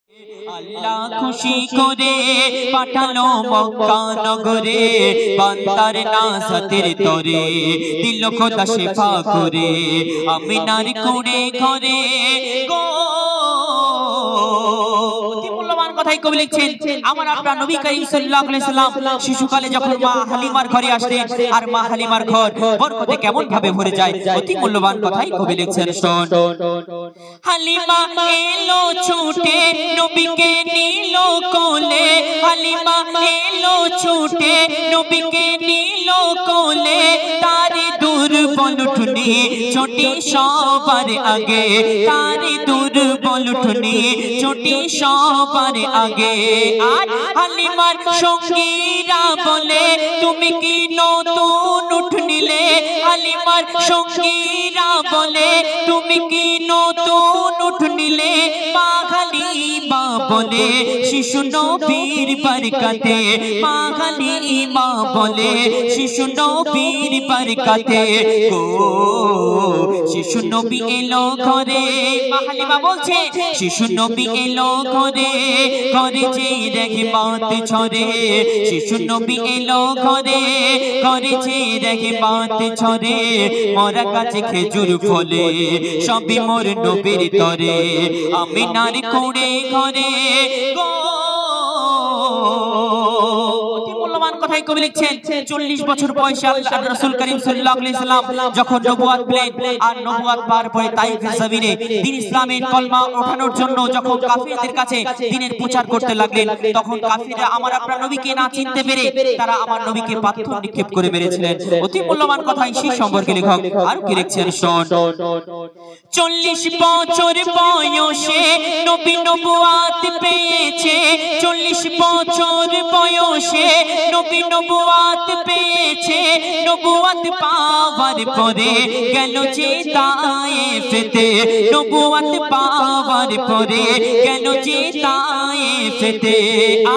আল্লাহ খুশি করে পাঠালো মক্কা নগরে, বান্দার নাজাতের তরে দিল খোদা শিফা করে, আমিনার কুড়ে ঘরে গো। কথাই কবি লিখছেন, আমার আপনার নবী করিম সাল্লাল্লাহু আলাইহি সাল্লাম শিশুকালে যখন মা হালিমার ঘরে আসতেন, আর মা হালিমার ঘর বরকতে কেমন ভাবে ভরে যায়, অতি মূল্যবান কথাই কবি লিখছেন। শোন, হালিমা এলো ছুটে নবীকে নিল কোলে, হালিমা এলো ছুটে নবীকে নিল কোলে, তার দুর্বল উঠনি ছোটি সবার আগে, তার দুর্বল উঠনি ছোটি সবার আগে। আর হালিমার সঙ্গীরা বলে তুমি কি নতুন উঠ নিলে, হালিমার সঙ্গীরা বলে তুমি কি নতুন উঠ নিলে, মা হালিমা বলে শিশু নবীর বরকতে, মা হালিমা বলে শিশু নবীর বরকতে গো। শিশু নবী এলো ঘরে, মা হালিমা বলছে শিশু নবী এলো ঘরে, ঘরে যে রহমত ছড়ে, শিশু নবী এলো ঘরে, ঘরে যে রহমত ছড়ে, মরা গাছে খেজুর ফলে সবই মোর নবীর তরে, আমিনার কুড়ে ঘরে গো। কথাই কবি লিখছেন, 40 বছর বয়সে আল্লাহর রাসূল করিম সাল্লাল্লাহু আলাইহি সাল্লাম যখন নবুয়ত পেলেন, আর নবুয়ত পাওয়ার পরে তাইফের জমিনে দ্বীন ইসলামের কলমা ওঠানোর জন্য যখন কাফিরদের কাছে দ্বীনের প্রচার করতে লাগলেন, তখন কাফিররা আমার আপনার নবীকে না চিনতে পেরে তারা আমার নবীকে পাথর নিক্ষেপ করে মেরেছিলেন। অতি মূল্যবান কথাই সেই সম্পর্কে লেখক আর কি লিখছেন। শোন, 40 বছর বয়সে নবী নবুয়ত পেয়েছে, 40 বছর বয়সে নবী নবুয়ত পেয়েছে, নবুয়ত পাওয়ার পরে গেল যে তায়েফেতে, নবুয়ত পাওয়ার পরে গেল যে তায়েফেতে।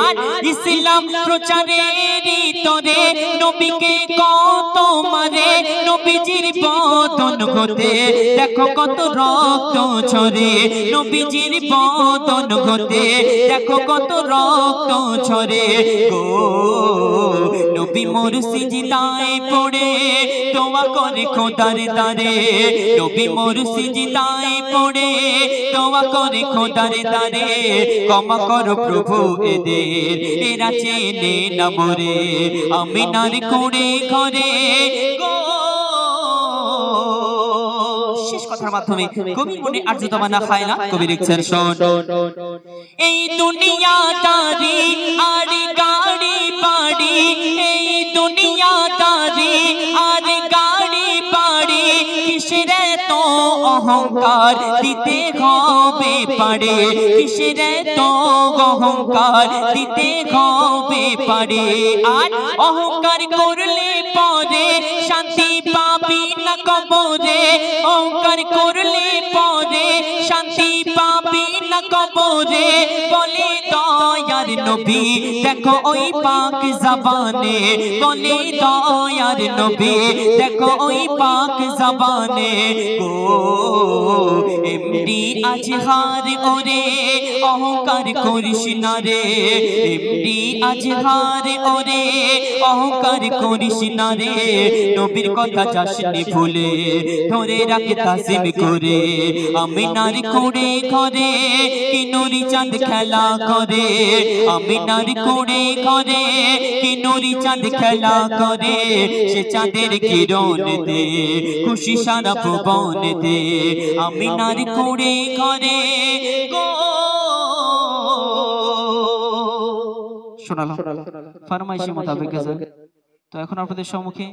আর ইসলাম প্রচারের তরে নবীকে কত মারে, নবীজির বদন হতে দেখো কত রক্ত ঝরে, নবীজির বদন হতে দেখো কত রক্ত ঝরে গো। নবী মোর সিজদায় পড়ে দোয়া করে খোদার দারে, নবী মোর সিজদায় পড়ে দোয়া করে খোদার দারে, ক্ষমা করো প্রভু এদের এরা চেনে না মোরে, আমিনার কুড়ে ঘরে গো। শেষ কথার মাধ্যমে কবি মনে আরজু তামান্না খায় না, কবি লিখছেন। শোন, এই দুনিয়াদারি আর গাড়ি বাড়ি, এই দুনিয়াদারি আর গাড়ি বাড়ি, কিসের তো অহংকার দিতে হবে পারে, কিসের তো অহংকার দিতে হবে পারে। আর অহংকার করলে পরে শান্তি পাবি না কবরে, অহংকার করলে পরে শান্তি পাবি না কবরে, বলে দয়ার নবী দেখো ওই পাক জবানে, বলে দয়ার নবী দেখো ওই পাক জবানে গো। এমডি আজহার ওরে অহংকার করিস না রে, এমডি আজহার ওরে অহংকার করিস না রে, নবীর কথা যাসনি ভুলে ধরে রাখে তাসিম করে, আমিনার কুড়ে ঘরে কি নুরি চাঁদ খেলা করে, আমিনার কুড়ে ঘরে কি নুরি চাঁদ খেলা করে, সে চাঁদের কিরণ দে খুশি সারা ভুবন দে, আমিনার কুড়ে ঘরে গো। শোনালাম ফরমাইশি মোতাবেক। তো এখন আপনাদের সম্মুখে